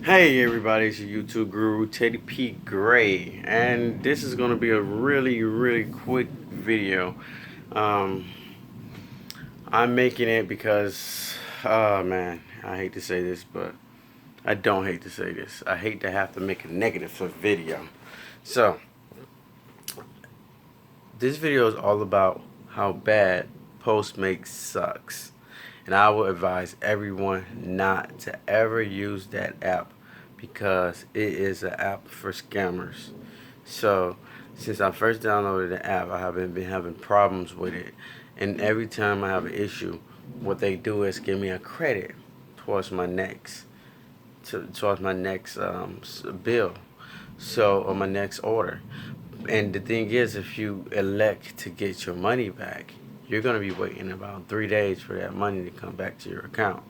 Hey everybody, it's your YouTube guru Teddy P Gray, and this is going to be a really quick video. Um, I'm making it because, oh man, I hate to say this, but I don't hate to say this. I hate to have to make a negative video. So, this video is all about how bad Postmates sucks. And I would advise everyone not to ever use that app because it is an app for scammers. So since I first downloaded the app, I haven't been having problems with it. And every time I have an issue, what they do is give me a credit towards my next bill, or my next order. And the thing is, if you elect to get your money back, you're going to be waiting about 3 days for that money to come back to your account.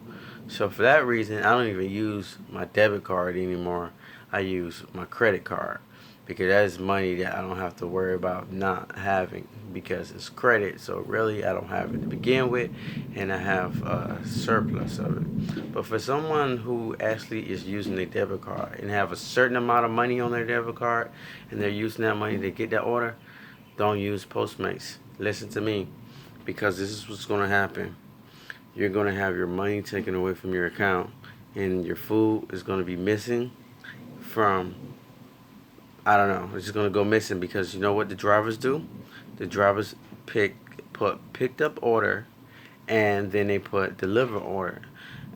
So for that reason, I don't even use my debit card anymore. I use my credit card because that is money that I don't have to worry about not having because it's credit. So really, I don't have it to begin with, and I have a surplus of it. But for someone who actually is using a debit card and have a certain amount of money on their debit card and they're using that money to get that order, don't use Postmates. Listen to me, because this is what's going to happen. You're going to have your money taken away from your account, and your food is going to be missing from, I don't know, it's just going to go missing because you know what the drivers do? The drivers put picked up order, and then they put deliver order,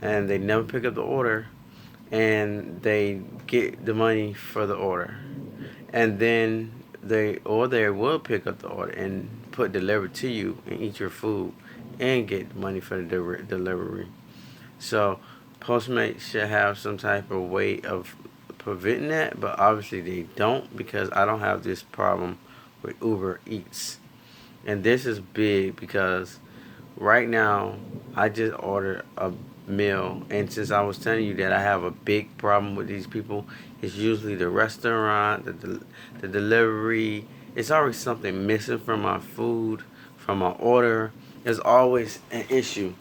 and they never pick up the order, and they get the money for the order, and then they will pick up the order and put delivered to you and eat your food and get money for the delivery. So Postmates should have some type of way of preventing that, but obviously they don't, because I don't have this problem with Uber Eats. And this is big because right now I just ordered a meal, and since I was telling you that I have a big problem with these people, it's usually the restaurant, the delivery. It's always something missing from my food, from my order. There's always an issue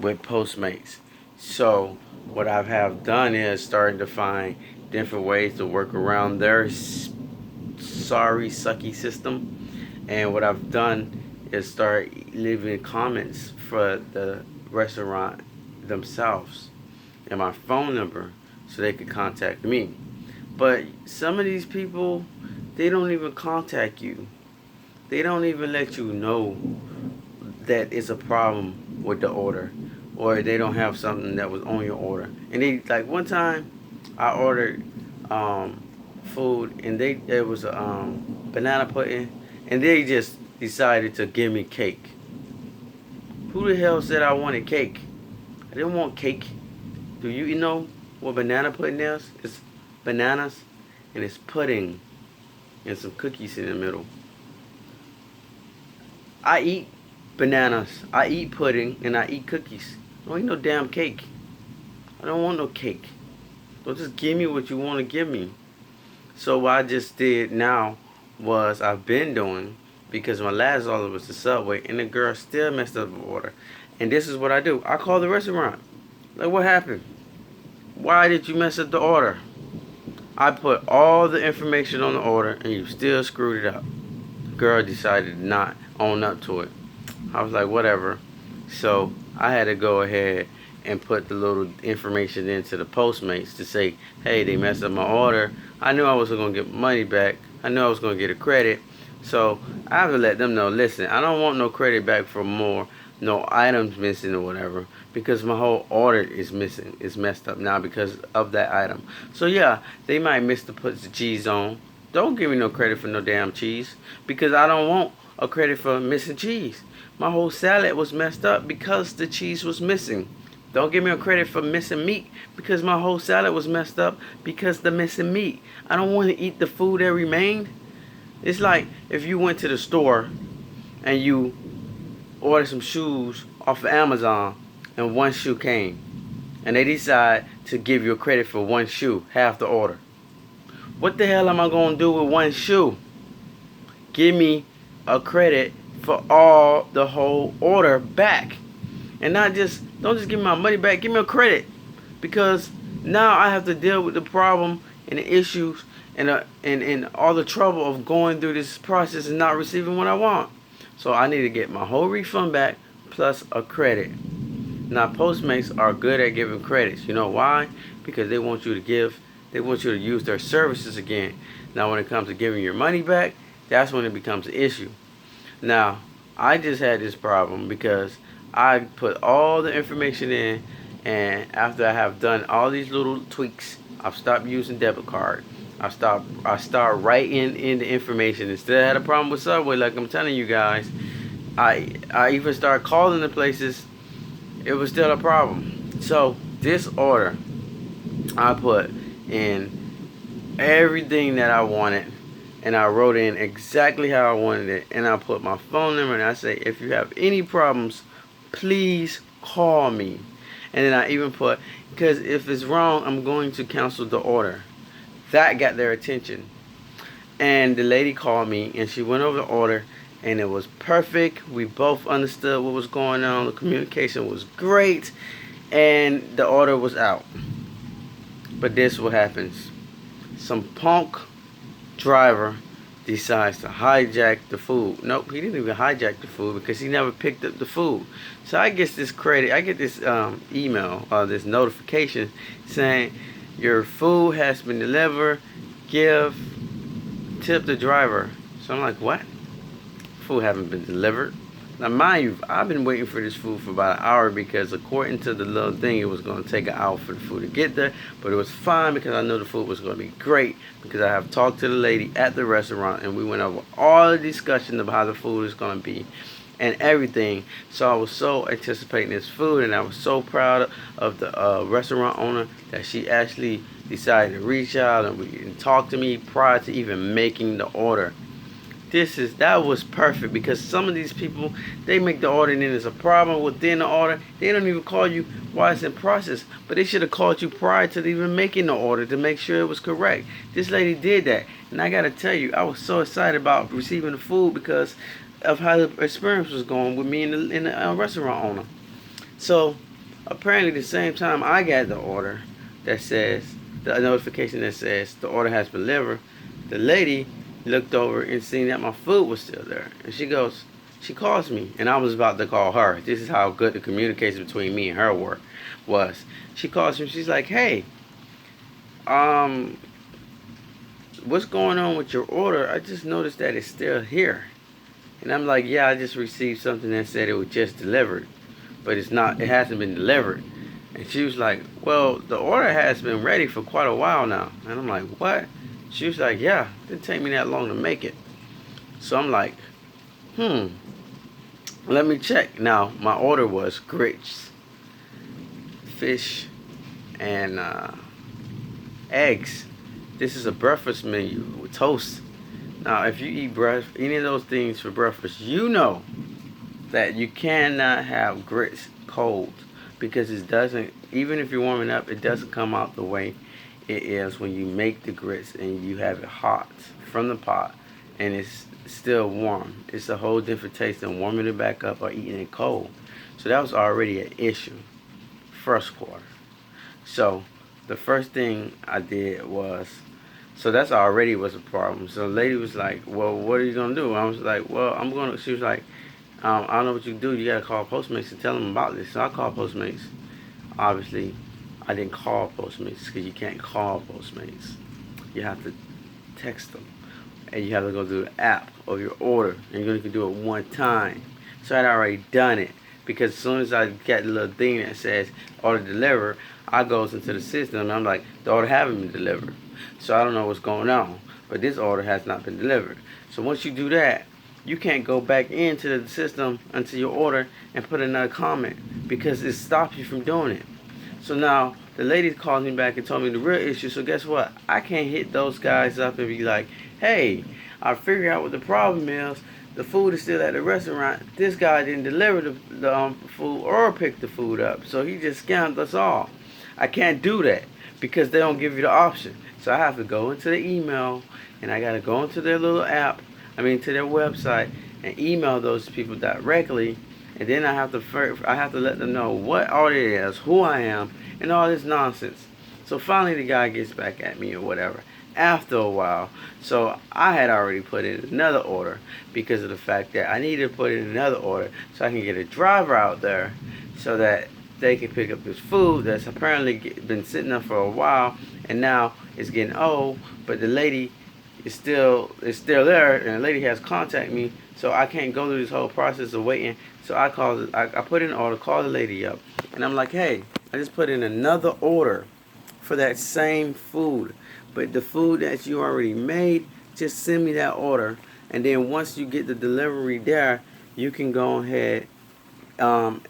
with Postmates. So what I have done is starting to find different ways to work around their sorry sucky system. And what I've done is start leaving comments for the restaurant themselves and my phone number so they could contact me. But some of these people, they don't even contact you. They don't even let you know that it's a problem with the order, or they don't have something that was on your order. And they, like, one time I ordered food, and there was a banana pudding, and they just decided to give me cake. Who the hell said I wanted cake? I didn't want cake. Do you know what banana pudding is? It's bananas and it's pudding and some cookies in the middle. I eat bananas, I eat pudding, and I eat cookies. I don't eat no damn cake. I don't want no cake. Don't just give me what you want to give me. So what I just did now was I've been doing, because my last order was the Subway, and the girl still messed up the order. And this is what I do. I call the restaurant. Like, what happened? Why did you mess up the order? I put all the information on the order and you still screwed it up. The girl decided to not own up to it. I was like, whatever. So I had to go ahead and put the little information into the Postmates to say, hey, they messed up my order. I knew I was going to get money back. I knew I was going to get a credit. So I have to let them know, listen, I don't want no credit back for no items missing or whatever, because my whole order is missing. It's messed up now because of that item. So yeah, they might miss to put the cheese on. Don't give me no credit for no damn cheese, because I don't want a credit for missing cheese. My whole salad was messed up because the cheese was missing. Don't give me a credit for missing meat, because my whole salad was messed up because the missing meat. I don't want to eat the food that remained. It's like if you went to the store and you ordered some shoes off of Amazon and one shoe came, and they decide to give you a credit for one shoe, half the order. What the hell am I going to do with one shoe? Give me a credit for the whole order back. And don't just give me my money back, give me a credit. Because Now I have to deal with the problem and the issues and all the trouble of going through this process and not receiving what I want. So I need to get my whole refund back plus a credit. Now Postmates are good at giving credits. You know why? Because they want you to use their services again. Now when it comes to giving your money back, that's when it becomes an issue. Now I just had this problem because I put all the information in, and after I have done all these little tweaks, I've stopped using debit card. I start writing in the information. Instead I had a problem with Subway, like I'm telling you guys. I even started calling the places. It was still a problem. So this order, I put in everything that I wanted, and I wrote in exactly how I wanted it, and I put my phone number, and I say, if you have any problems, please call me. And then I even put, because if it's wrong, I'm going to cancel the order. That got their attention. And the lady called me, and she went over the order, and it was perfect. We both understood what was going on. The communication was great, and the order was out. But this is what happens. Some punk driver decides to hijack the food. Nope, he didn't even hijack the food because he never picked up the food. So I get this email, this notification saying your food has been delivered. Tip the driver. So I'm like, what? Food haven't been delivered. Now mind you, I've been waiting for this food for about an hour because according to the little thing, it was going to take an hour for the food to get there. But it was fine because I knew the food was going to be great because I have talked to the lady at the restaurant and we went over all the discussion of how the food is going to be and everything. So I was so anticipating this food, and I was so proud of the restaurant owner that she actually decided to reach out and talk to me prior to even making the order. That was perfect because some of these people, they make the order and then there's a problem within the order. They don't even call you while it's in process, but they should have called you prior to even making the order to make sure it was correct. This lady did that, and I gotta tell you, I was so excited about receiving the food because of how the experience was going with me and the restaurant owner. So apparently the same time I got the order that says, the notification that says the order has been delivered, the lady looked over and seen that my food was still there, and she calls me, and I was about to call her. This is how good the communication between me and her was. She calls me, she's like, hey, what's going on with your order? I just noticed that it's still here. And I'm like, yeah, I just received something that said it was just delivered, but it hasn't been delivered. And she was like, well, the order has been ready for quite a while now. And I'm like, what? She was like, yeah, it didn't take me that long to make it. So I'm like, let me check. Now, my order was grits, fish, and eggs. This is a breakfast menu with toast. Now, if you eat any of those things for breakfast, you know that you cannot have grits cold because it doesn't, even if you're warming up, it doesn't come out the way it is when you make the grits and you have it hot from the pot and it's still warm. It's a whole different taste than warming it back up or eating it cold. So that was already an issue first quarter. So the first thing I did was, so that's already was a problem. So the lady was like, well, what are you gonna do? I was like, well, she was like, I don't know what you do. You gotta call Postmates and tell them about this. So I called Postmates. Obviously I didn't call Postmates because you can't call Postmates. You have to text them, and you have to go through the app of your order, and you can do it one time. So I'd already done it because as soon as I get the little thing that says order delivered, I goes into the system and I'm like, the order haven't been delivered. So I don't know what's going on, but this order has not been delivered. So once you do that, you can't go back into the system until your order and put another comment because it stops you from doing it. So now the lady called me back and told me the real issue. So guess what? I can't hit those guys up and be like, hey, I figured out what the problem is. The food is still at the restaurant. This guy didn't deliver the food or pick the food up. So he just scammed us all. I can't do that because they don't give you the option. So I have to go into the email and I got to go into their little app, to their website and email those people directly. And then I have to let them know what order it is, who I am, and all this nonsense. So finally the guy gets back at me or whatever after a while. So I had already put in another order because of the fact that I needed to put in another order so I can get a driver out there so that they can pick up this food that's apparently been sitting there for a while and now it's getting old, but the lady is still there, and the lady has contacted me, so I can't go through this whole process of waiting. So I put in an order, called the lady up, and I'm like, hey, I just put in another order for that same food, but the food that you already made, just send me that order, and then once you get the delivery there, you can go ahead and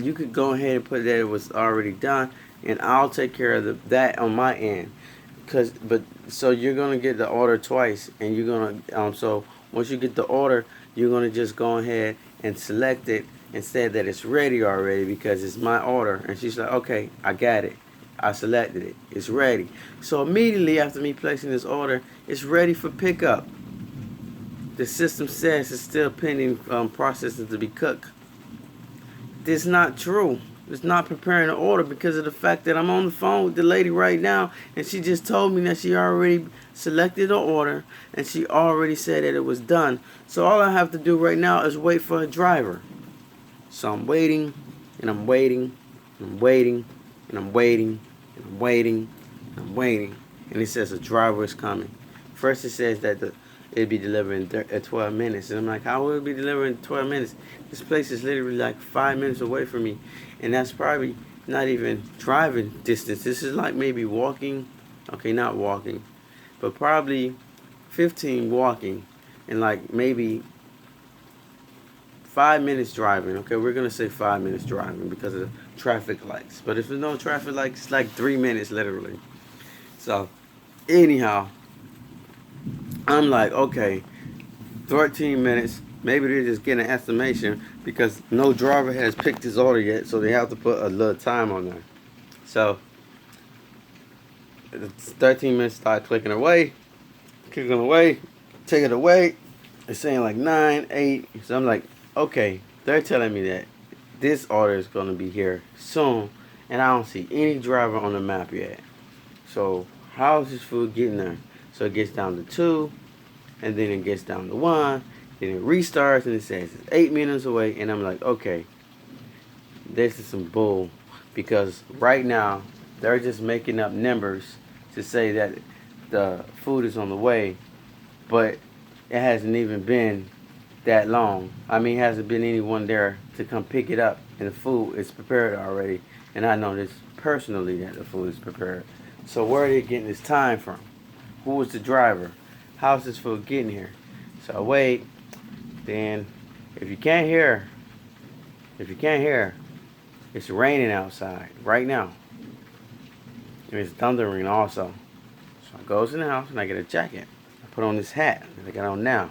you could go ahead and put that it was already done, and I'll take care of that on my end. So you're gonna get the order twice, and you're gonna so once you get the order, you're gonna just go ahead and select it and say that it's ready already because it's my order. And she's like, okay, I got it. I selected it. It's ready. So immediately after me placing this order, it's ready for pickup. The system says it's still pending processing to be cooked. This is not true. It's not preparing an order because of the fact that I'm on the phone with the lady right now, and she just told me that she already selected the order and she already said that it was done. So all I have to do right now is wait for a driver. So I'm waiting and I'm waiting and I'm waiting and I'm waiting and I'm waiting and I'm waiting, and it says a driver is coming. First it says that it'd be delivered in 12 minutes. And I'm like, how will it be delivered in 12 minutes? This place is literally like 5 minutes away from me. And that's probably not even driving distance. This is like maybe walking. Okay, not walking. But probably 15 walking. And like maybe 5 minutes driving. Okay, we're going to say 5 minutes driving because of the traffic lights. But if there's no traffic lights, it's like 3 minutes literally. So, anyhow, I'm like, okay, 13 minutes. Maybe they're just getting an estimation because no driver has picked his order yet, so they have to put a little time on there. So, 13 minutes, start clicking away, take it away. It's saying like 9, 8. So I'm like, okay, they're telling me that this order is going to be here soon, and I don't see any driver on the map yet. So, how is this food getting there? So it gets down to 2, and then it gets down to 1, then it restarts, and it says it's 8 minutes away, and I'm like, okay, this is some bull, because right now, they're just making up numbers to say that the food is on the way, but it hasn't even been that long. I mean, hasn't been anyone there to come pick it up, and the food is prepared already, and I know this personally that the food is prepared. So where are they getting this time from? Who was the driver? How's this food getting here? So I wait. Then, if you can't hear, it's raining outside right now. And it's thundering also. So I goes in the house and I get a jacket. I put on this hat that I got on now.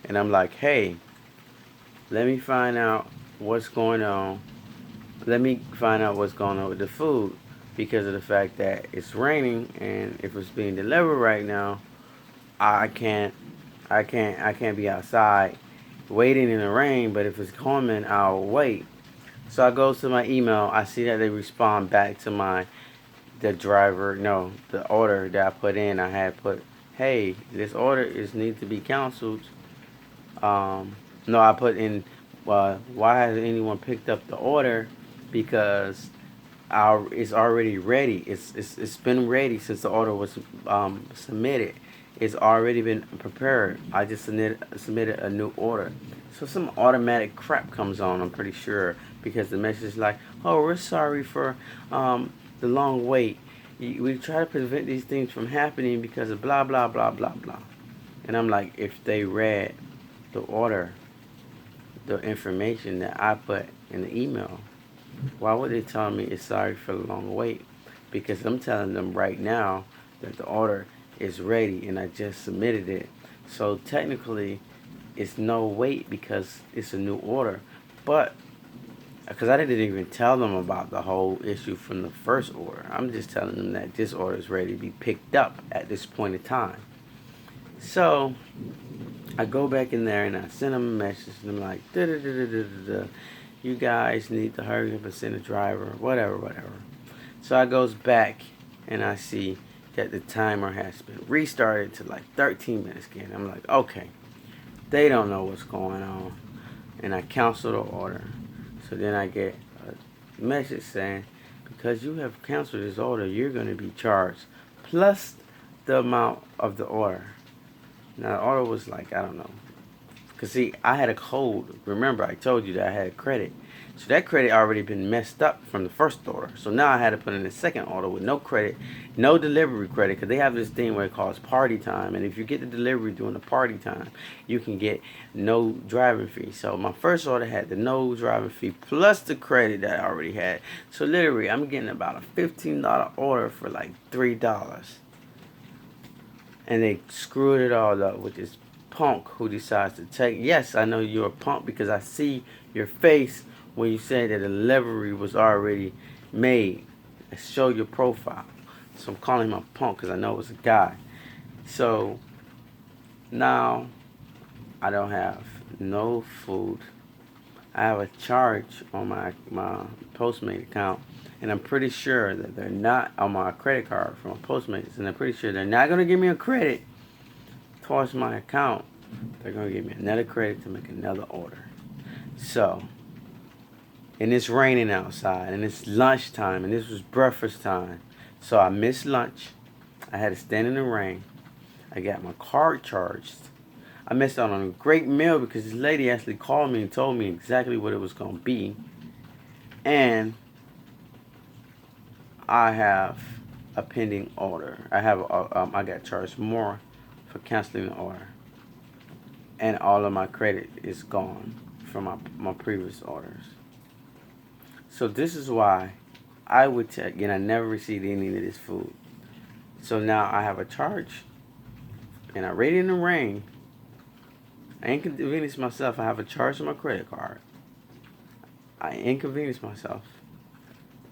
And I'm like, hey, let me find out what's going on. Let me find out what's going on with the food. Because of the fact that it's raining, and if it's being delivered right now, I can't be outside waiting in the rain. But if it's coming, I'll wait. So I go to my email. I see that they respond back to the order that I put in. I had put, hey, this order needs to be canceled. No, I put in, why hasn't anyone picked up the order? Because it's already ready. It's been ready since the order was submitted. It's already been prepared. I just submitted a new order. So some automatic crap comes on, I'm pretty sure, because the message is like, oh, we're sorry for the long wait. We try to prevent these things from happening because of blah, blah, blah, blah, blah. And I'm like, if they read the order, the information that I put in the email, why would they tell me it's sorry for the long wait? Because I'm telling them right now that the order is ready and I just submitted it. So technically, it's no wait because it's a new order. But because I didn't even tell them about the whole issue from the first order. I'm just telling them that this order is ready to be picked up at this point in time. So I go back in there and I send them a message and I'm like, you guys need to hurry up and send a driver, whatever. So I goes back and I see that the timer has been restarted to like 13 minutes again. I'm like, okay, they don't know what's going on. And I cancel the order. So then I get a message saying, because you have canceled this order, you're going to be charged plus the amount of the order. Now the order was like, I don't know. Because see, I had a code. Remember, I told you that I had credit. So that credit already been messed up from the first order. So now I had to put in the second order with no credit, no delivery credit, because they have this thing where it calls party time. And if you get the delivery during the party time, you can get no driving fee. So my first order had the no driving fee plus the credit that I already had. So literally, I'm getting about a $15 order for like $3. And they screwed it all up with this punk who decides to take. Yes, I know you're a punk because I see your face when you say that the delivery was already made. Show your profile. So I'm calling him a punk because I know it's a guy. So now I don't have no food. I have a charge on my Postmate account, and I'm pretty sure that they're not on my credit card from Postmates, and I'm pretty sure they're not gonna give me a credit towards my account. They're gonna give me another credit to make another order. So, and it's raining outside, and it's lunchtime, and this was breakfast time. So I missed lunch. I had to stand in the rain. I got my card charged. I missed out on a great meal because this lady actually called me and told me exactly what it was going to be. And I have a pending order. I got charged more for canceling the order. And all of my credit is gone from my previous orders. So this is why I would tell, again, I never received any of this food. So now I have a charge. And I read in the rain. I inconvenience myself. I have a charge on my credit card. I inconvenience myself.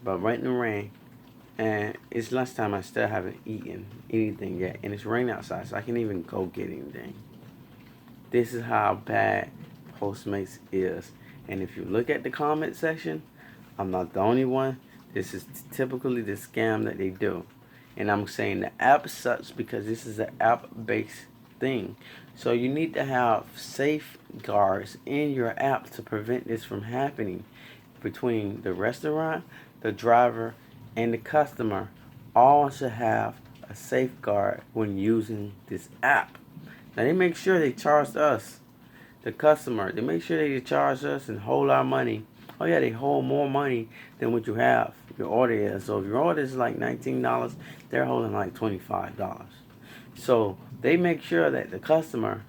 But right in the rain. And it's lunchtime. I still haven't eaten anything yet. And it's raining outside. So I can't even go get anything. This is how bad Postmates is. And if you look at the comment section, I'm not the only one. This is typically the scam that they do. And I'm saying the app sucks because this is an app-based thing. So you need to have safeguards in your app to prevent this from happening between the restaurant, the driver, and the customer. All should have a safeguard when using this app. Now they make sure they charge us, the customer. They make sure they charge us and hold our money. Oh yeah, they hold more money than what you have. Your order is. So if your order is like $19, they're holding like $25. So they make sure that the customer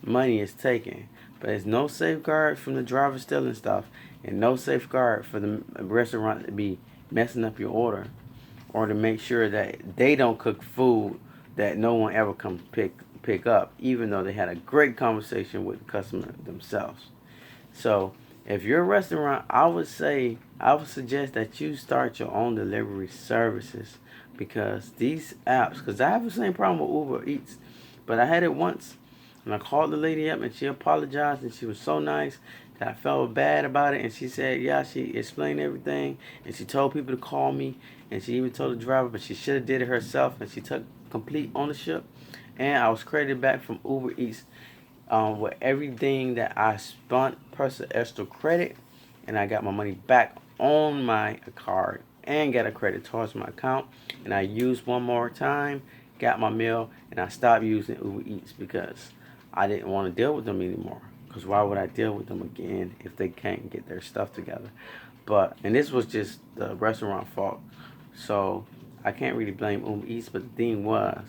money is taken. But there's no safeguard from the driver stealing stuff, and no safeguard for the restaurant to be messing up your order, or to make sure that they don't cook food that no one ever comes pick up, even though they had a great conversation with the customer themselves. So if you're a restaurant, I would suggest that you start your own delivery services, because these apps, because I have the same problem with Uber Eats, but I had it once, and I called the lady up, and she apologized, and she was so nice that I felt bad about it, and she said, yeah, she explained everything, and she told people to call me, and she even told the driver, but she should have did it herself, and she took complete ownership, and I was credited back from Uber Eats with everything that I spent plus extra credit, and I got my money back on my card and got a credit towards my account, and I used one more time, got my meal, and I stopped using Uber Eats because I didn't want to deal with them anymore. Because why would I deal with them again if they can't get their stuff together? And this was just the restaurant fault, so I can't really blame Uber Eats. But the thing was,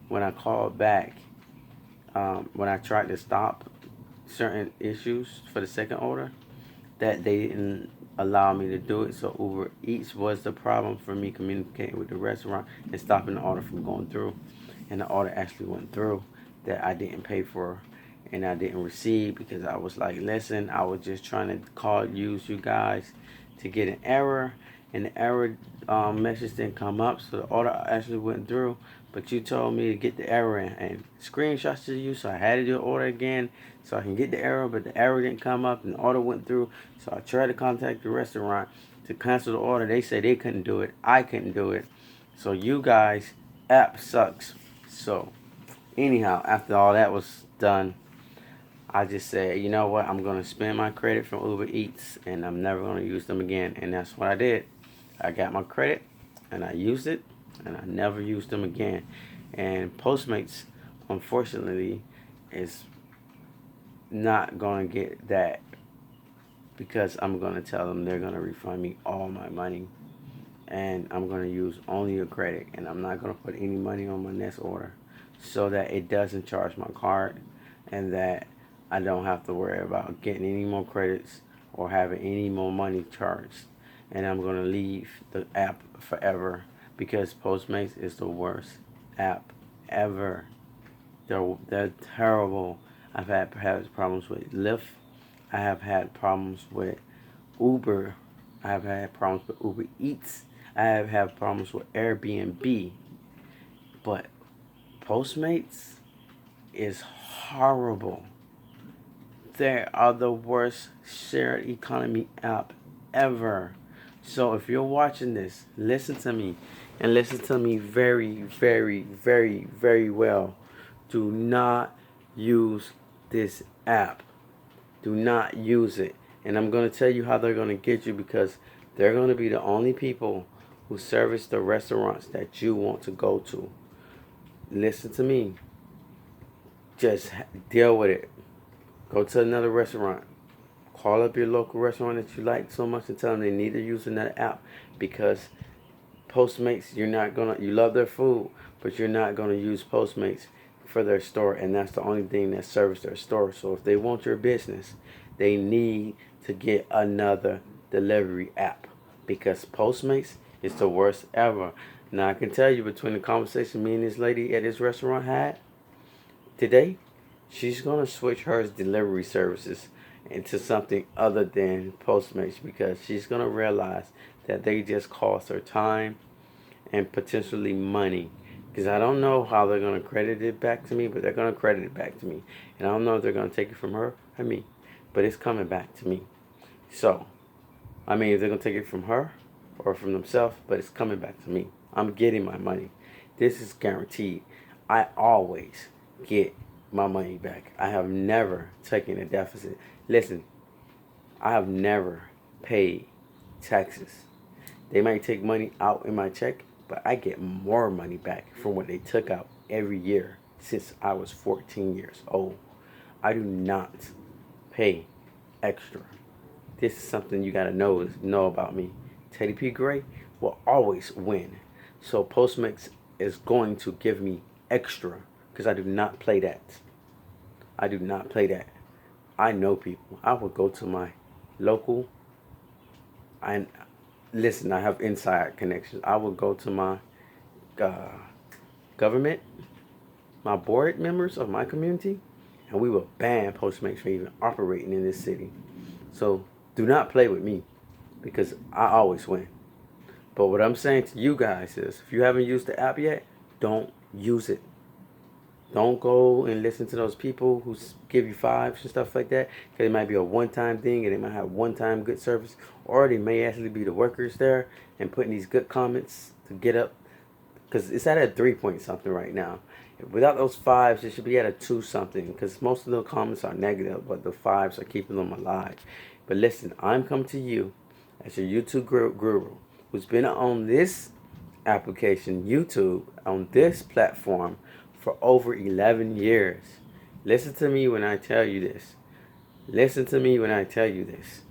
when I called back, when I tried to stop certain issues for the second order, that they didn't allow me to do it. So Uber Eats was the problem for me communicating with the restaurant and stopping the order from going through. And the order actually went through that I didn't pay for and I didn't receive, because I was like, listen, I was just trying to use you guys to get an error, and the error message didn't come up, so the order actually went through. But you told me to get the error and screenshots to you, so I had to do the order again so I can get the error, but the error didn't come up and the order went through. So I tried to contact the restaurant, to cancel the order. They say they couldn't do it. I couldn't do it. So you guys, app sucks. So anyhow, after all that was done, I just said, you know what? I'm gonna spend my credit from Uber Eats, and I'm never gonna use them again. And that's what I did. I got my credit, and I used it, and I never used them again. And Postmates, unfortunately, is not gonna get that, because I'm gonna tell them they're gonna refund me all my money, and I'm gonna use only a credit, and I'm not gonna put any money on my next order, so that it doesn't charge my card, and that I don't have to worry about getting any more credits or having any more money charged. And I'm gonna leave the app forever, because Postmates is the worst app ever. They're terrible. I've had perhaps problems with Lyft. I have had problems with Uber. I have had problems with Uber Eats. I have had problems with Airbnb. But Postmates is horrible. They are the worst shared economy app ever. So if you're watching this, listen to me, and listen to me very, very, very, very well. Do not use this app. Do not use it. And I'm going to tell you how they're going to get you, because they're going to be the only people who service the restaurants that you want to go to. Listen to me. Just deal with it. Go to another restaurant. Call up your local restaurant that you like so much and tell them they need to use another app, because Postmates, you love their food, but you're not gonna use Postmates for their store, and that's the only thing that serves their store. So if they want your business, they need to get another delivery app, because Postmates is the worst ever. Now I can tell you, between the conversation me and this lady at this restaurant had today, she's gonna switch her delivery services into something other than Postmates, because she's gonna realize that they just cost her time and potentially money. Because I don't know how they're gonna credit it back to me, but they're gonna credit it back to me, and I don't know if they're gonna take it from her or me, but it's coming back to me. So I mean, if they're gonna take it from her or from themselves, but it's coming back to me. I'm getting my money. This is guaranteed. I always get my money back. I have never taken a deficit. Listen, I have never paid taxes. They might take money out in my check, but I get more money back from what they took out every year since I was 14 years old. I do not pay extra. This is something you gotta know about me. Teddy P. Gray will always win. So Postmates is going to give me extra, because I do not play that. I do not play that. I know people. I would go to my local, and listen, I have inside connections. I would go to my government, my board members of my community, and we will ban Postmates from even operating in this city. So do not play with me, because I always win. But what I'm saying to you guys is, if you haven't used the app yet, don't use it. Don't go and listen to those people who give you fives and stuff like that, because it might be a one-time thing, and they might have one-time good service, or they may actually be the workers there and putting these good comments to get up, because it's at a 3 point something right now. Without those fives, it should be at a 2 something, because most of the comments are negative, but the fives are keeping them alive. But listen, I'm coming to you as your YouTube guru who's been on this application, YouTube, on this platform for over 11 years. Listen to me when I tell you this. Listen to me when I tell you this.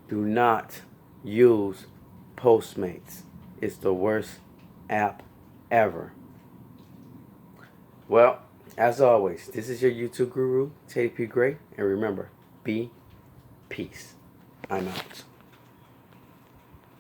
Do not use Postmates. It's the worst app ever. Well, as always, this is your YouTube guru, Teddy P. Gray. And remember, be peace. I'm out.